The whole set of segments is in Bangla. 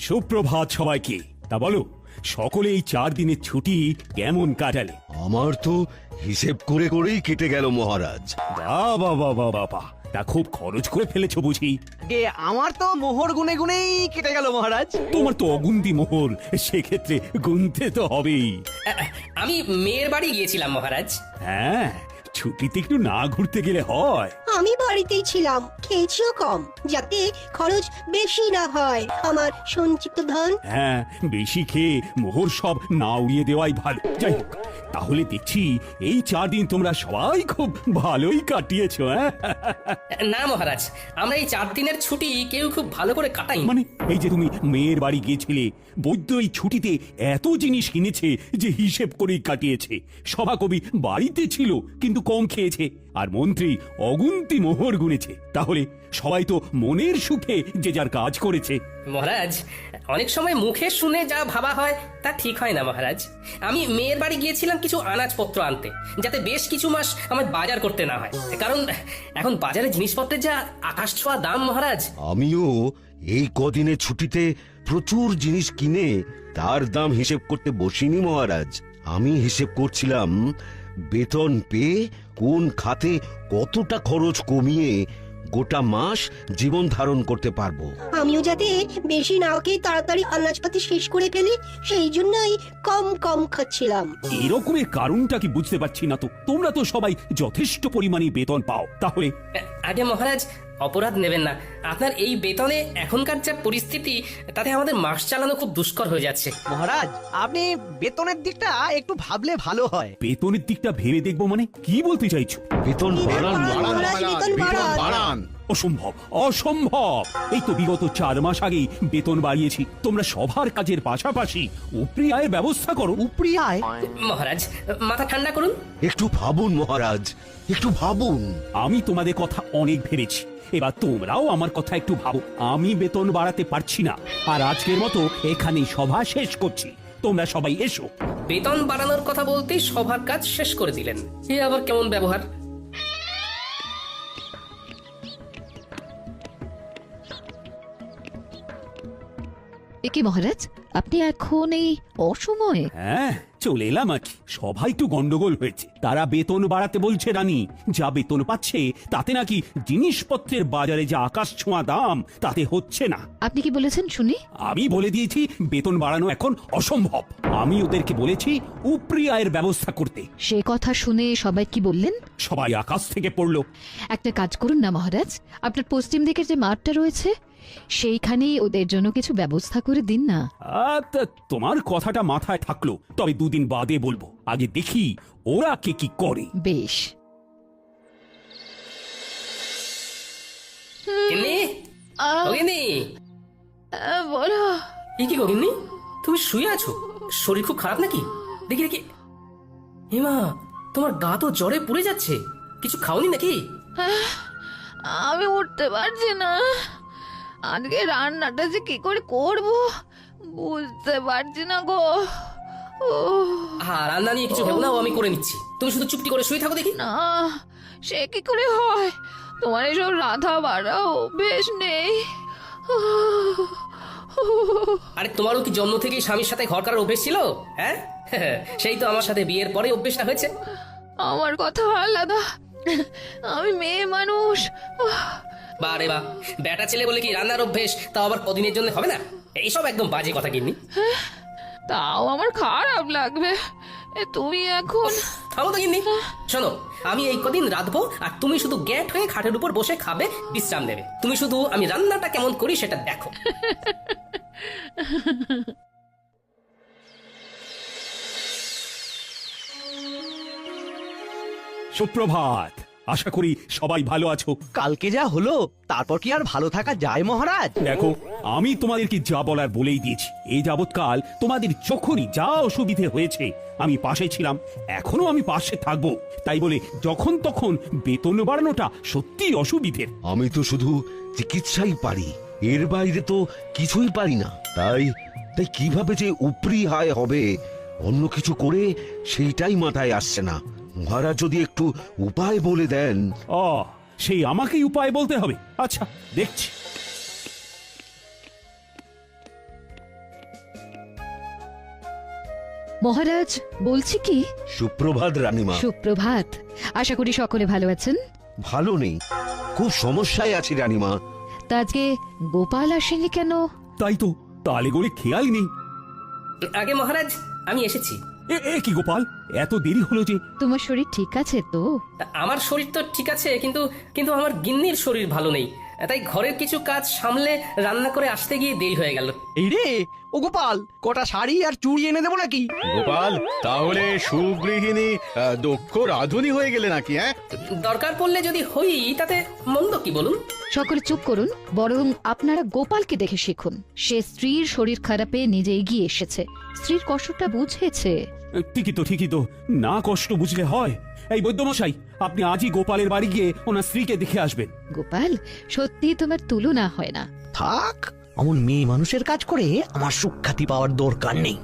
সুপ্রভাত সবাইকে। তা বলো, সকলে এই 4 দিনের ছুটি কেমন কাটালে? আমার তো হিসেব করে করেই কেটে গেল মহারাজ। বাবা বাবা বাবা, তা খুব খরচ করে ফেলেছো বুঝি? গে আমার তো মোহর গুনে গুনেই কেটে গেল মহারাজ। তোমার তো অগুন্তি মোহর, সেক্ষেত্রে গুনতে তো হবেই। আমি মেয়ের বাড়ি গিয়েছিলাম মহারাজ। হ্যাঁ, ছুটিতে একটু না ঘুরতে গেলে হয়? আমি বাড়িতেই ছিলাম, খেয়েছিও কম, যাতে খরচ বেশি না হয় আমার সঞ্চিত ধন। হ্যাঁ, বেশি খেয়ে মোহর সব না উড়িয়ে দেওয়াই ভালো। যাই হোক, তাহলে দেখছি এই 4 দিন তোমরা সবাই খুব ভালোই কাটিয়েছো। হ্যাঁ, না মহারাজ, আমরা এই 4 দিনের ছুটি কেউ খুব ভালো করে কাটাই। মানে এই যে তুমি মেয়ের বাড়ি গিয়েছিলে, বৈদ্য এই ছুটিতে এত জিনিস কিনেছে যে হিসেব করেই কাটিয়েছে। সভাকবি বাড়িতে ছিল কিন্তু কম খেয়েছে, আর মন্ত্রী অগুন্তি মোহর গুনেছে। তাহলে সবাই তো মনের সুখে যে যার কাজ করেছে। মহারাজ, অনেক সময় মুখে শুনে যা ভাবা হয় তা ঠিক হয় না মহারাজ। আমি মেয়ের বাড়ি গিয়েছিলাম কিছু আনাজপত্র আনতে, যাতে বেশ কিছু মাস আমার বাজার করতে না হয়। কারণ এখন বাজারে জিনিসপত্রের যা আকাশ ছোঁয়া দাম মহারাজ। আমিও এই কদিনের ছুটিতে প্রচুর জিনিস কিনে তার দাম হিসেব করতে বসিনি মহারাজ। আমি হিসেব করছিলাম বেতন পেয়ে কোন খাতে কতটা খরচ কমিয়ে গোটা মাস জীবন ধারণ করতে পারবো। আমিও যাতে বেশি না খেয়ে তাড়াতাড়ি আনাজপাতি শেষ করে ফেলি, সেই জন্যই কম কম খাচ্ছিলাম। এরকমের কারণটা কি বুঝতে পারছি না তো। তোমরা তো সবাই যথেষ্ট পরিমাণে বেতন পাও, তাহলে আগে মহারাজ, অপরাধ নেবেন না। আপনার এই বেতনে এখনকার যা পরিস্থিতি, তাতে আমাদের মাস চালানো খুব দুষ্কর হয়ে যাচ্ছে। মহারাজ, আপনি বেতনের দিকটা একটু ভাবলে ভালো হয়। বেতনের দিকটা ভেবে দেখবো মানে কি বলতে চাইছো? বেতন বাড়ান মহারাজ, বেতন বাড়ান। অসম্ভব, অসম্ভব। এই তো বিগত 4 মাস আগেই বেতন বাড়িয়েছি। তোমরা সবার কাজের পাশাপাশি উপরি আয়ের ব্যবস্থা করো। উপরি আয়? মহারাজ, মাথা ঠান্ডা করুন। একটু ভাবুন মহারাজ, একটু ভাবুন। আমি তোমাদের কথা অনেক ভেবেছি, এবার তোমরাও আমার কথা একটু ভাবো। আমি বেতন বাড়াতে পারছি না, আর আজকের মতো এখানেই সভা শেষ করছি। তোমরা সবাই এসো। বেতন বাড়ানোর কথা বলতেই সবার কাজ শেষ করে দিলেন। এ আবার কেমন ব্যবহার? একে মহারাজ, আপনি এখন এই অসময়ে? হ্যাঁ, চলে এলাম আর কি। সবাই একটু গন্ডগোল হয়েছে। তারা বেতন বাড়াতে বলছে রানী। যা বেতন পাচ্ছে তাতে নাকি জিনিসপত্রের বাজারে যা আকাশ ছোঁয়া দাম, তাতে হচ্ছে না। আপনি কি বলেছেন শুনি? আমি বলে দিয়েছি বেতন বাড়ানো এখন অসম্ভব। আমি ওদেরকে বলেছি উপরি আয়ের ব্যবস্থা করতে। সে কথা শুনে সবাই কি বললেন? সবাই আকাশ থেকে পড়লো। একটা কাজ করুন না মহারাজ, আপনার পশ্চিম দিকের যে মাঠটা রয়েছে সেইখানেই ওদের জন্য কিছু ব্যবস্থা করে দিন না। তা তোমার কথাটা মাথায় থাকলো, তবে 2 দিন বাদে বলবো। আগে দেখি ওরা কে কি করে। বেশ। গিন্নি, ও গিন্নি। বলো। এ কি গো গিন্নি, তুমি শুয়ে আছো? শরীর খুব খারাপ নাকি? দেখি দেখি। হেমা, তোমার গা তো জ্বরে পুড়ে যাচ্ছে। কিছু খাওনি নাকি? আমি উঠতে পারছি না। আজকে রান্নাটা যে কি করে করব বুঝতে পারছি না গো। হ্যাঁ, রান্না নিয়ে কিছু ভেবো না, আমি করে নিচ্ছি। তুমি শুধু চুপটি করে শুয়ে থাকো দেখি। না, সে কি করে হয়? তোমার এসব রাধা বাড়া অভ্যেস নেই। আরে তোমারও কি জন্ম থেকেই স্বামীর সাথে ঘর করার অভ্যেস ছিল? হ্যাঁ, সেই তো আমার সাথে বিয়ের পরে অভ্যেসটা হয়েছে। আমার কথা আলাদা, আমি মেয়ে মানুষ। বারে বা, বেটা ছেলে বলে কি রান্নার অভ্যেস তাও আবার কদিনের জন্য হবে না? এইসব একদম বাজে কথা গিন্নি। তাও আমার খারাপ লাগবে। তুমি এখন থামো তো গিন্নি। শোনো, আমি এই কদিন রাঁধবো, আর তুমি শুধু গ্যাট হয়ে খাটের উপর বসে খাবে, বিশ্রাম নেবে। তুমি শুধু আমি রান্নাটা কেমন করি সেটা দেখো। সুপ্রভাত। আশা করি সবাই ভালো আছো। কালকে যা হলো, তারপর কি আর ভালো থাকা যায় মহারাজ? দেখো, আমি তোমাদেরকে যা বলার বলেই দিয়েছি। এই যাবৎকাল তোমাদের যখনই যা অসুবিধে হয়েছে আমি পাশে ছিলাম, এখনো আমি পাশে থাকবো। তাই বলে যখন তখন বেতন বাড়ানোটা সত্যি অসুবিধের। আমি তো শুধু চিকিৎসাই পারি, এর বাইরে তো কিছুই পারি না। তাই তাই কিভাবে যে উপরি আয় হবে অন্য কিছু করে সেইটাই মাথায় আসছে না। মহারাজ যদি একটু উপায় বলে দেন। আহ, সেই আমাকেই উপায় বলতে হবে? আচ্ছা, দেখছি। মহারাজ বলছি কি, সুপ্রভাত রানীমা। সুপ্রভাত। আশা করি সকলে ভালো আছেন। ভালো নেই, খুব সমস্যায় আছি রানীমা। তা আজকে গোপাল আসেনি কেন? তাই তো, তালে গড়ে খেয়াল নেই। আগে মহারাজ, আমি এসেছি। এ কি গোপাল, এত দেরি হলো যে? তোমার শরীর ঠিক আছে তো? আমার শরীর তো ঠিক আছে, কিন্তু কিন্তু আমার গিন্নির শরীর ভালো নেই, তাই ঘরের কিছু কাজ সামলে রান্না করে আসতে গিয়ে দেরি হয়ে গেল। এই রে ও গোপাল, কটা শাড়ি আর চুড়ি এনে দেবো নাকি? গোপাল, তাহলে সুগৃহিণী দক্ষ রাধুনী হয়ে গেলে নাকি? হ্যাঁ, দরকার পড়লে যদি হই তাতে মন্দ কি বলুন? সকলে চুপ করুন, বরং আপনারা গোপালকে দেখে শিখুন। সে স্ত্রীর শরীর খারাপে নিজে এগিয়ে এসেছে, স্ত্রীর কষ্টটা বুঝেছে। ঠিকই তো, না কষ্ট বুঝলে হয়। এই বৈদ্যমশাই, আপনি আজই গোপালের বাড়ি গিয়ে ওনার স্ত্রীকে দেখে আসবেন। গোপাল, সত্যি তোমার তুলনা হয় না। থাক, অমন মেয়ে মানুষের কাজ করে আমার সুখ্যাতি পাওয়ার দরকার নেই।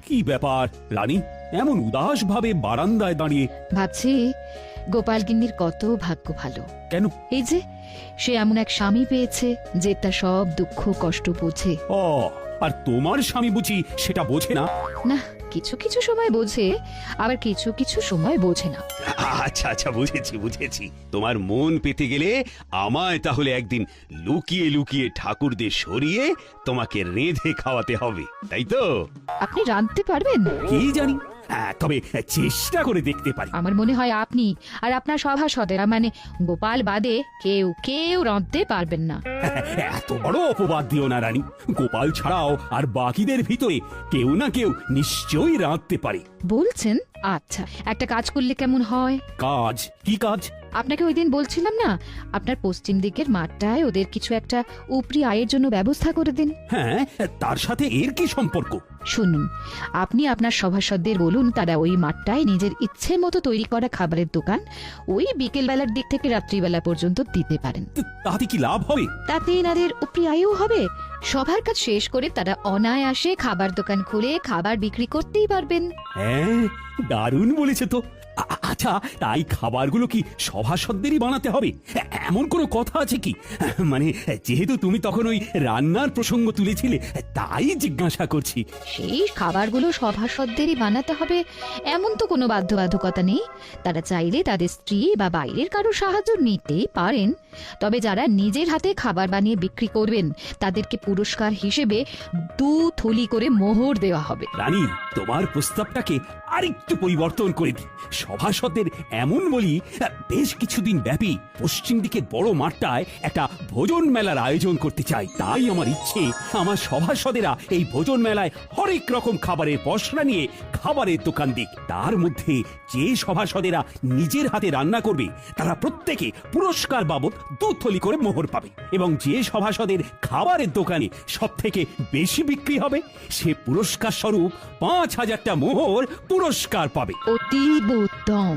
কি ব্যাপার রানী, এমন উদাস ভাবে বারান্দায় দাঁড়িয়ে? ভাবছি গোপাল গিন্নির কত ভাগ্য ভালো। কেন? এই যে সে এমন এক স্বামী পেয়েছে যে তার সব দুঃখ কষ্ট বোঝে। ও, আর তোমার স্বামী বুঝি সেটা বোঝে না? না, কিছু কিছু সময় বোঝে, আবার কিছু কিছু সময় বোঝে না। আচ্ছা বুঝেছি। তোমার মন পেতে গেলে আমায় তাহলে একদিন লুকিয়ে লুকিয়ে ঠাকুরদের সরিয়ে তোমাকে রেঁধে খাওয়াতে হবে, তাই তো? আপনি রাঁধতে পারবেন? কি জানি, তবে চেষ্টা করে দেখতে পারি। আমার মনে হয় আপনি আর আপনার সভাসদেরা, মানে গোপাল বাদে কেউ রাঁধতে পারবেন না। এত বড় অপবাদ দিও না রানী। গোপাল ছাড়াও আর বাকিদের ভিতরে কেউ না কেউ নিশ্চয়ই রাঁধতে পারে। বলছেন? আচ্ছা, একটা কাজ করলে কেমন হয়? কাজ? কি কাজ? আপনাকে ওই দিন বলছিলাম না, আপনার পশ্চিম দিকের মাঠটায় ওদের কিছু একটা উপরি আয়ের জন্য ব্যবস্থা করে দিন। হ্যাঁ, তার সাথে এর কি সম্পর্ক? শুনুন, আপনি আপনার সভাসদদের বলুন তারা ওই মাঠটায় নিজের ইচ্ছে মতো তৈরি করা খাবারের দোকান ওই বিকেল বেলার দিক থেকে রাত্রিবেলা পর্যন্ত দিতে পারেন। তাতে কি লাভ হবে? তাতে এনাদের উপরি আয়ও হবে। সবার কাজ শেষ করে তারা অনায়াসে খাবার দোকান খুলে খাবার বিক্রি করতেই পারবেন। হ্যাঁ, দারুণ বলেছে তো। আচ্ছা, তাই খাবারগুলো কি সভাসদেরই বানাতে হবে? এমন কোনো কথা আছে কি? মানে যেহেতু তুমি তখন ওই রান্নার প্রসঙ্গ তুলেছিলে, তাই জিজ্ঞাসা করছি। সেই খাবারগুলো সভাসদেরই বানাতে হবে এমন তো কোনো বাধ্যবাধকতা নেই। তারা চাইলে তাদের স্ত্রী বা বাইরের কারো সাহায্য নিতেই পারেন। তবে যারা নিজের হাতে খাবার বানিয়ে বিক্রি করবেন তাদেরকে পুরস্কার হিসেবে 2 থলি করে মোহর দেওয়া হবে। রানী, তোমার প্রস্তাবটাকে আরেকটু পরিবর্তন করে দিই। সভাসদের এমন বলি, বেশ কিছুদিন ব্যাপী পশ্চিম দিকের বড় মাঠটায় একটা ভোজন মেলার আয়োজন করতে চাই। তাই আমার ইচ্ছে, আমার সভাসদেরা এই ভোজন মেলায় হরেক রকম খাবারের পসরা নিয়ে খাবারের দোকান দিক। তার মধ্যে যে সভাসদেরা নিজের হাতে রান্না করবে তারা প্রত্যেকে পুরস্কার বাবদ 2 থলি করে মোহর পাবে, এবং যে সভাসদের খাবারের দোকানে সব থেকে বেশি বিক্রি হবে সে পুরস্কার স্বরূপ 5000টা মোহর পুরস্কার পাবে। অতীব উত্তম।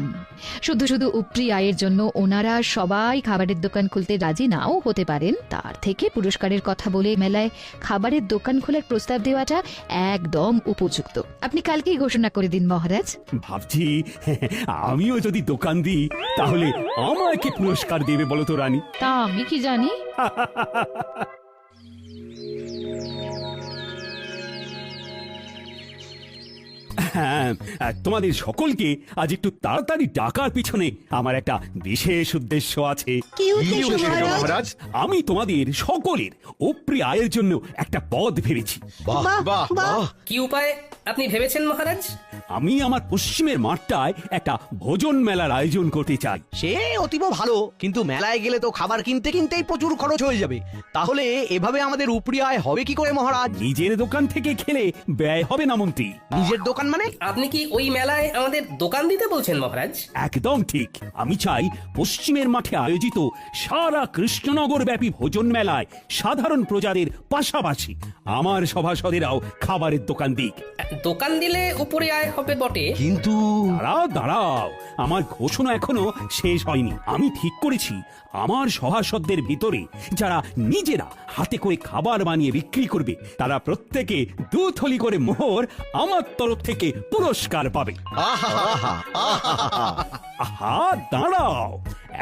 শুধু শুধু উপরি আয়ের জন্য ওনারা সবাই খাবারের দোকান খুলতে রাজি নাও হতে পারেন, তার থেকে পুরস্কারের কথা বলে মেলায় খাবারের দোকান খোলার প্রস্তাব দেওয়াটা একদম উপযুক্ত। আপনি কালকেই ঘোষণা করে দিন মহারাজ। ভাবছি আমিও যদি দোকান দিই তাহলে আমায় কি পুরস্কার দেবে বলো তো রানী? তা আমি কি জানি। হ্যাঁ, তোমাদের সকলকে আজ একটু তাড়াতাড়ি ডাকার পিছনে আমার একটা বিশেষ উদ্দেশ্য আছে। কি উদ্দেশ্য মহারাজ? মহারাজ? আমি তোমাদের সকলের উপরি আয়ের জন্য একটা পদ ভেবেছি। বাহ বাহ, বাহ। কি উপায় আপনি ভেবেছেন মহারাজ? আমি আমার পশ্চিমের মাঠটায় একটা ভোজন মেলার আয়োজন করতে চাই। সে অতীব ভালো, কিন্তু মেলায় গেলে তো খাবার কিনতেই প্রচুর খরচ হয়ে যাবে। তাহলে এভাবে আমাদের উপরি আয় হবে কি করে মহারাজ? নিজের দোকান থেকে খেলে ব্যয় হবে না মন্ত্রী। নিজের দোকান মানে? আপনি কি ওই মেলায় আমাদের দোকান দিতে বলছেন মহারাজ? একদম ঠিক। আমি চাই পশ্চিমের মাঠে আয়োজিত সারা কৃষ্ণনগর ব্যাপী ভোজন মেলায় সাধারণ প্রজাদের পাশাপাশি আমার সভাসদেরাও খাবারের দোকান দিক। দোকান দিলে উপরে আয় হবে বটে, কিন্তু দাঁড়াও, আমার ঘোষণা এখনো শেষ হয়নি। আমি ঠিক করেছি আমার সভাসদদের ভিতরে যারা নিজেরা হাতে করে খাবার বানিয়ে বিক্রি করবে তারা প্রত্যেকে 2 থলি করে মোহর আমার তরফ থেকে পুরস্কার পাবে। আহা আহা, দাঁড়াও,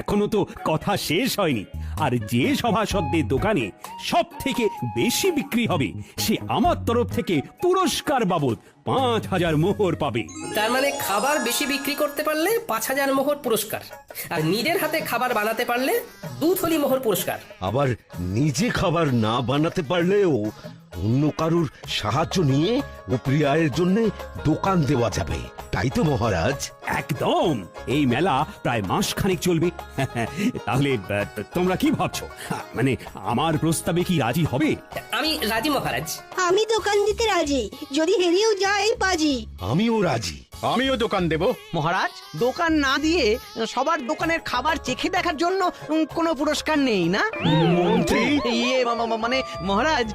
এখনো তো কথা শেষ হয়নি। আর যে সভাসদদের দোকানে সব থেকে বেশি বিক্রি হবে সে আমার তরফ থেকে পুরস্কার বাবদ 5,000 মোহর পাবে। তার মানে খাবার বেশি বিক্রি করতে পারলে 5,000 মোহর পুরস্কার, আর নিজের হাতে খাবার বানাতে পারলে 2 থলি মোহর পুরস্কার। আবার নিজে খাবার না বানাতে পারলেও অন্য কারুর সাহায্য নিয়ে উপরি আয়ের জন্য দোকান দেওয়া যাবে, তাই তো মহারাজ? একদম, এই মেলা প্রায় মাসখানেক চলবে। তাহলে তোমরা কি ভাবছো? মানে আমার প্রস্তাবে কি রাজি হবে? আমি রাজি মহারাজ। আমি দোকান দিতে রাজি, যদি হেরেও যাই বাজি। আমিও রাজি। আমিও দোকান দেব। মহারাজ, দোকান না দিয়ে সবার দোকানের খাবার চেখে দেখার জন্য কোনো পুরস্কার নেই না? মন্ত্রী, মানে মহারাজ,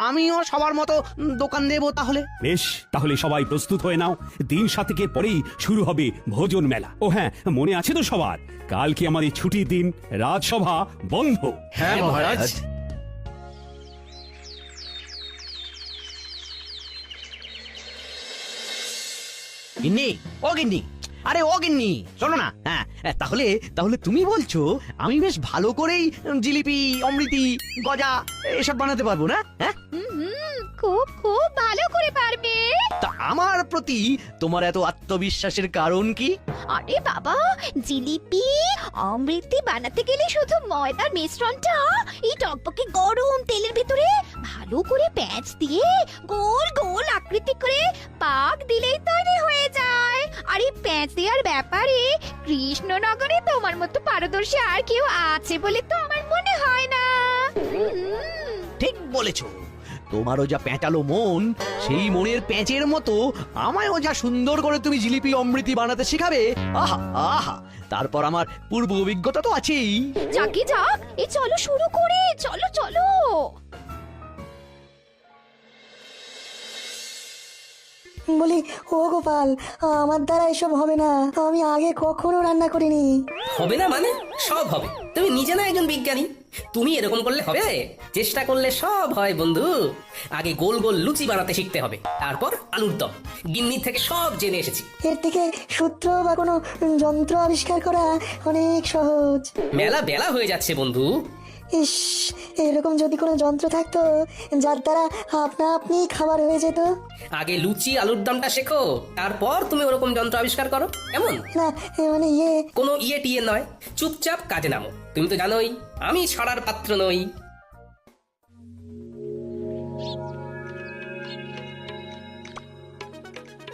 আমিও সবার মতো দোকান দেব তাহলে। বেশ, তাহলে সবাই প্রস্তুত হয়ে নাও। দিন 7 পরেই শুরু হবে ভোজন মেলা। ও হ্যাঁ, মনে আছে তো সবার, কালকে আমাদের ছুটির দিন, রাজসভা বন্ধ। হ্যাঁ মহারাজ। গিন্নি, ও গিন্নি, আরে ও গিন্নি, শোনো না। হ্যাঁ, তাহলে তাহলে তুমি বলছো আমি বেশ ভালো করেই জিলিপি, অমৃতি, গজা এসব বানাতে পারবো না? হ্যাঁ, খুব খুব ভালো করে পারবে। তা আমার প্রতি তোমার এত আত্মবিশ্বাসের কারণ কি? আরে বাবা, জিলিপি অমৃতি বানাতে গেলে শুধু ময়দার মিশ্রণটা এই টকবকে গরম তেলের ভিতরে ভালো করে প্যাঁচ দিয়ে গোল গোল আকৃতি করে পাক দিলেই তৈরি হয়ে যায়। আর এই প্যাঁচ দেওয়ার ব্যাপারে কৃষ্ণনগরে তোমার মতো পারদর্শী আর কেউ আছে বলে তো আমার মনে হয় না। ঠিক বলেছো, তোমারও যা প্যাঁচালো মন, সেই মনের প্যাঁচের মতো আমায়ও যা সুন্দর করে তুমি জিলিপি অমৃতি বানাতে শেখাবে, আহা আহা, তারপর আমার পূর্ব অভিজ্ঞতা তো আছেই। যাকে যাক, এই চলো শুরু করে, চলো চলো। বলি, ও গোপাল, আমার দ্বারা এসব হবে না, আমি আগে কখনো রান্না করিনি। হবে না মানে? সব হবে। তুমি নিজে না একজন বিজ্ঞানী, তুমি এরকম করলে হবে? চেষ্টা করলে সব হয় বন্ধু। আগে গোল গোল লুচি বানাতে শিখতে হবে, তারপর আলুর দম। গিন্নি থেকে সব জেনে এসেছি। এর থেকে সূত্র বা কোনো যন্ত্র আবিষ্কার করা অনেক সহজ। মেলা বেলা হয়ে যাচ্ছে বন্ধু। ইস, এরকম যদি কোনো যন্ত্র থাকতো যার দ্বারা আপনা আপনি খাবার হয়ে যেত। আগে লুচি আলুর দমটা শেখো, তারপর তুমি ওরকম যন্ত্র আবিষ্কার করো। এমন না, মানে কোনো ইয়ে টিয়ে নয়, চুপচাপ কাজে নামো। তুমি তো জানোই আমি ছড়ার পাত্র নই।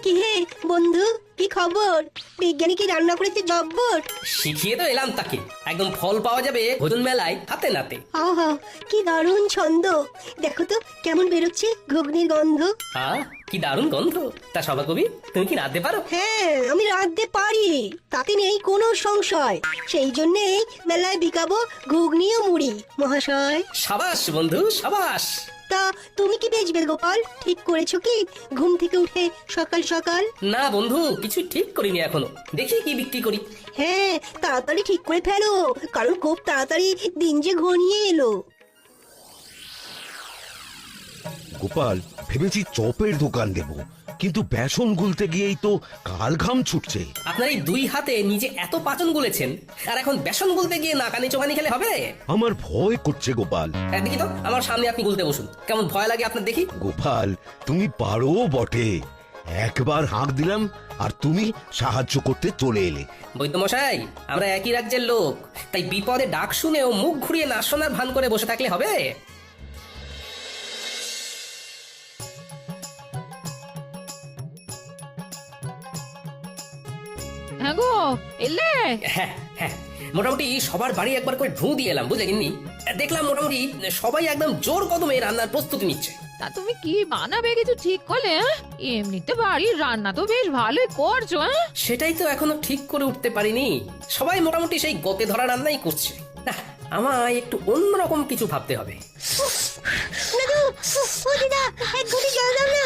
কি হে বন্ধু, কি খবর? বিজ্ঞানী কি রান্না করেছে জব্বর? শিখিয়ে তো এলাম তাকে, একদম ফল পাওয়া যাবে ভোজন মেলায় হাতে নাতে। আহা, কি দারুণ ছন্দ! দেখো তো কেমন বেরোচ্ছে ঘুগনির গন্ধ। কি দারুণ গন্ধ! তা সভাকবি, তুমি কি নাচতে পারো? হ্যাঁ, আমি রাঁধতে পারি, তাতে নেই কোনো সংশয়। সেই জন্যেই মেলায় বিকাবো ঘুগনি ও মুড়ি মহাশয়। সাবাস বন্ধু, সাবাস। তা তুমি কি বেচবে গোপাল? ঠিক করেছো কি ঘুম থেকে উঠে সকাল সকাল? না বন্ধু, কিছু ঠিক করিনি এখনো, দেখি কি বিক্রি করি। হ্যাঁ, তাড়াতাড়ি ঠিক করে ফেলো, কারণ খুব তাড়াতাড়ি দিন যে ঘনিয়ে এলো। গোপাল, ভেবেছি চপের দোকান দেব, কিন্তু বেসন গুলতে গিয়েই তো কাল ঘাম ছুটছে। আপনার এই 2 হাতে নিজে এত পাচন গুলেছেন, আর এখন বেসন গুলতে গিয়ে নাকানি চোখানি খেলে হবে? আমার ভয় করছে গোপাল। দেখি তো, আমার সামনে আপনি গুলতে বসুন, কেমন ভয় লাগে আপনার দেখি। গোপাল, তুমি পারো বটে। একবার হাঁক দিলাম আর তুমি সাহায্য করতে চলে এলে। বৈদ্যমশাই, আমরা একই রাজ্যের লোক, তাই বিপদে ডাক শুনেও মুখ ঘুরিয়ে না শোনার ভান করে বসে থাকলে হবে? হ্যাঁ গো, এলে? হ্যাঁ হ্যাঁ, মোটামুটি সবার বাড়ি একবার করে ঢু দিয়ে এলাম, বুঝলে গিন্নি। দেখলাম মোটামুটি সবাই একদম জোর কদমে রান্নার প্রস্তুতি নিচ্ছে। তা তুমি কি বানাবে কিছু ঠিক করলে? এমনিতে বাড়ির রান্না তো বেশ ভালোই করছো। সেটাই তো এখনো ঠিক করে উঠতে পারিনি। সবাই মোটামুটি সেই গতে ধরা রান্নাই করছে। না, আমায় একটু অন্যরকম কিছু ভাবতে হবে। ও দিদা, এক ঘটি জল দাও না।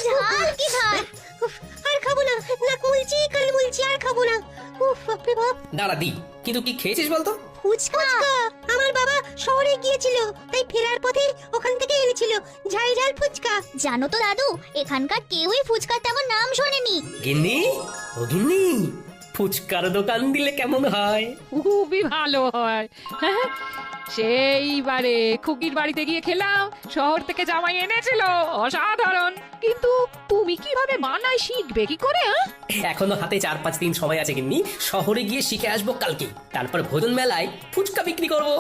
ঝাল কি ঝাল! আর খাবো না, না বলছি, কাল বলছি আর খাবো না। উফ, বাপরে বাপ! দাঁড়া দি, কিন্তু কি খেয়েছিস বলতো? ফুচকা আমার বাবা শহরে গিয়েছিল, তাই ফেরার পথে ওখান থেকে এনেছিল ঝাল ঝাল ফুচকা। জানো তো দাদু, এখানকার কেউই ফুচকার তেমন নাম শোনেনি। গিন্নি, ও গিন্নি, ফুচকার দোকান দিলে কেমন হয়? খুবই ভালো হয়। হ্যাঁ, সেইবারে খুকির বাড়িতে গিয়ে খেলাম, শহর থেকে জামাই এনেছিল, অসাধারণ। কিন্তু তুমি কিভাবে বানাই শিখবে কি করে? এখনো হাতে 4-5 দিন সময় আছে গিন্নি, শহরে গিয়ে শিখে আসবো কালকে, তারপর ভোজন মেলায় ফুচকা বিক্রি করবো।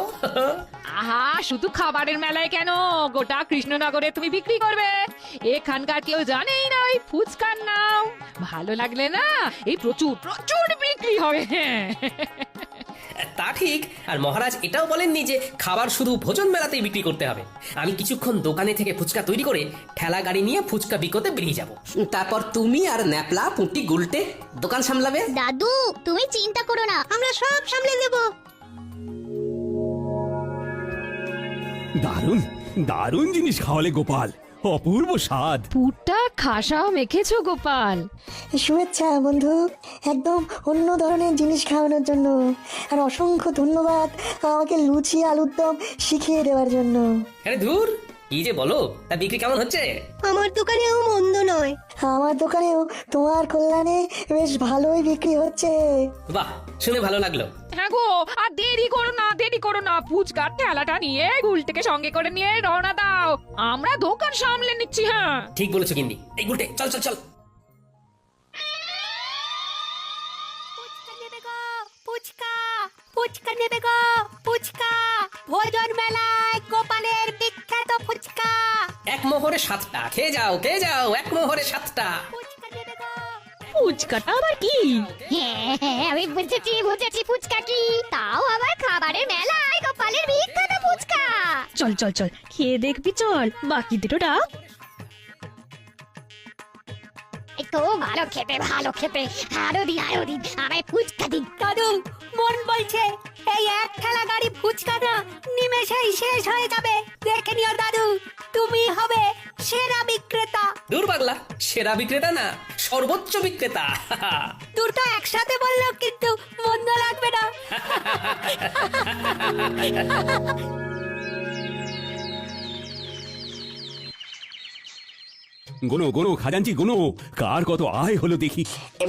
আহা, শুধু খাবারের মেলায় কেন, গোটা কৃষ্ণনগরে তুমি বিক্রি করবে। এখানকার কেউ জানেই না ওই ফুচকার নাম। ভালো লাগলে না এই প্রচুর প্রচুর বিক্রি হবে। হ্যাঁ, তা ঠিক। আর মহারাজ এটাও বলেননি যে খাবার শুধু ভোজন মেলাতেই বিক্রি করতে হবে। আমি কিছুক্ষণ দোকানে থেকে ফুচকা তৈরি করে ঠেলা গাড়ি নিয়ে ফুচকা বিকোতে বেরিয়ে যাব। তারপর তুমি আর ন্যাপলা, পুঁটি, গুলটে দোকান সামলাবে। দাদু, তুমি চিন্তা করো না, আমরা সব সামলে দেব। দারুণ দারুণ জিনিস খাওয়ালে গোপাল, অপূর্ব স্বাদ। পুরটা খাসা মেখেছো গোপাল। শুভেচ্ছা বন্ধু, একদম অন্য ধরনের জিনিস খাওয়ানোর জন্য। আর অসংখ্য ধন্যবাদ আমাকে লুচি আলুর দম শিখিয়ে দেওয়ার জন্য। আরে ধুর, কি যে বলো, তা বিক্রি কেমন হচ্ছে? আমার দোকানেও মন্দ নয়। আমার দোকানেও তোমার কল্যাণে বেশ ভালোই বিক্রি হচ্ছে। বাহ, শুনে ভালো লাগলো। হ্যাঁ গো, আর দেরি করো না, দেরি করো না, ফুচকার ঠেলাটা নিয়ে গুলটিকে সঙ্গে করে নিয়ে রওনা দাও, আমরা দোকান সামলে নিচ্ছি। হ্যাঁ, ঠিক বলেছো গিন্নি। এই গুলটে, চল চল চল। ফুচকা ফুচকা নেবে গো, ফুচকা ভোজন মেলায় গোপালের বিখ্যাত ফুচকা। এক মোহরে 7টা, খেয়ে যাও খেয়ে যাও, এক মোহরে 7টা। ফুচকা নেবে গো। ফুচকাটা আবার কি? হ্যাঁ হ্যাঁ, আমি বুঝেছি বুঝেছি, ফুচকা কি, তাও আবার খাবারের মেলায় গোপালের বিখ্যাত ফুচকা। চল চল চল, খেয়ে দেখবি, চল, বাকিদেরও ডাক। একটু ভালো খেতে ভালো খেতে, আরো দিন আরো দিন, আমায় ফুচকা দিন। দাদু, মন বলছে এই এক ঠেলা গাড়ি ফুচকা না নিমেষেই শেষ হয়ে যাবে। দেখে নিও দাদু, তুমি হবে সেরা বিক্রেতা। দূর পাগলা, সেরা বিক্রেতা না, সর্বোচ্চ বিক্রেতা। দুটো একসাথে বললেও কিন্তু মন্দ লাগবে না। গোনো গোনো খাজাঞ্চি গোনো, কার কত আয় হলো দেখি।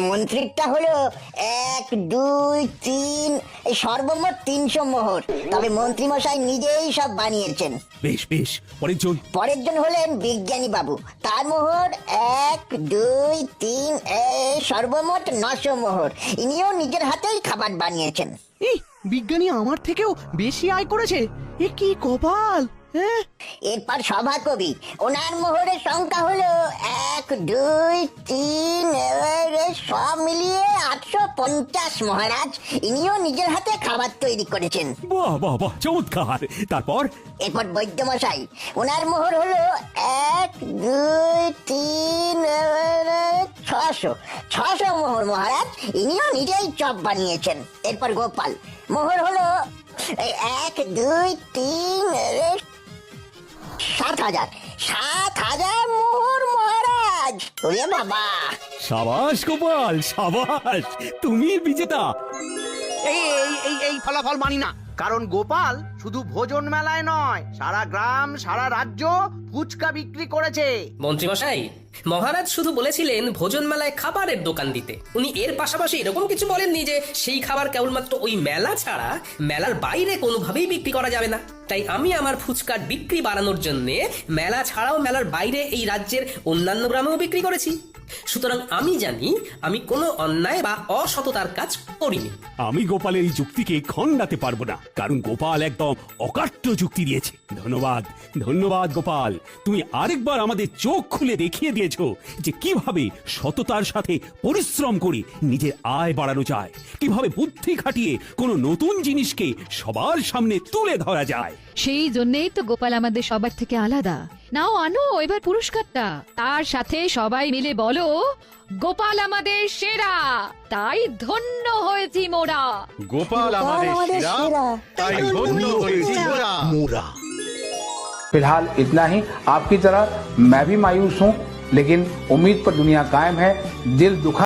মন্ত্রীটা হলো 1, 2, 3, এই সর্বমোট 300 মোহর। তবে মন্ত্রী মশাই নিজেই সব বানিয়েছেন। বেশ বেশ, পরের জন। পরের জন হলেন বিজ্ঞানী বাবু, তার মোহর 1, 2, 3, এই সর্বমোট 900 মোহর। ইনিও নিজের হাতেই খাবার বানিয়েছেন। এই বিজ্ঞানী আমার থেকেও বেশি আয় করেছে, এ কি কপাল। হ্যাঁ, এরপর সভাকবি, ওনার মোহরের সংখ্যা হলো 1, 2, 3, সব মিলিয়ে 850 মহারাজ। ইনিও নিজের হাতে খাবার তৈরি করেছেন। বাহ বাহ বাহ, চমৎকার। তারপর এরপর বৈদ্যমশাই, ওনার মোহর হলো 1, 2, 3, 600 মোহর মহারাজ। ইনিও নিজেই চপ বানিয়েছেন। এরপর গোপাল, মোহর হলো 1, 2, 3, 7,000 মোহর মহারাজ। ওরে বাবা, সাবাস গোপাল, সাবাস, তুমি বিজেতা। এই ফলাফল মানি না, কারণ গোপাল শুধু ভোজন মেলায় নয়, সারা গ্রাম সারা রাজ্য ফুচকা বিক্রি করেছে। মন্ত্রী মশাই, মহারাজ শুধু বলেছিলেন ভোজন মেলায় খাবারের দোকান দিতে। উনি এর পাশাপাশি এরকম কিছু বলেননি যে সেই খাবার কেবলমাত্র ওই মেলা ছাড়া মেলার বাইরে কোনোভাবেই বিক্রি করা যাবে না। তাই আমি আমার ফুচকার বিক্রি বাড়ানোর জন্য মেলা ছাড়াও মেলার বাইরে এই রাজ্যের অন্যান্য গ্রামেও বিক্রি করেছি। সুতরাং আমি জানি আমি কোনো অন্যায় বা অসততার কাজ করিনি। আমি গোপালের এই যুক্তিকে খণ্ডাতে পারবো না, কারণ গোপাল একদম অকাট্য যুক্তি দিয়েছে। ধন্যবাদ ধন্যবাদ গোপাল, তুমি আরেকবার আমাদের চোখ খুলে দেখিয়ে দিয়েছো যে কিভাবে সততার সাথে পরিশ্রম করে নিজের আয় বাড়ানো যায়, কিভাবে বুদ্ধি খাটিয়ে কোনো নতুন জিনিসকে সবার সামনে তুলে ধরা যায়। সেই জন্যই তো গোপাল আমাদের সবার থেকে আলাদা। নাও আনো এবার পুরস্কারটা, তার সাথে সবাই মিলে বলো গোপাল আমাদের সেরা, তাই ধন্য হয়েছি মোরা। গোপাল আমাদের সেরা, তাই ধন্য হয়েছি মোরা। फिलहाल इतना ही। आपकी तरह मैं भी मायूस हूँ, लेकिन उम्मीद पर दुनिया कायम है। दिल दुखा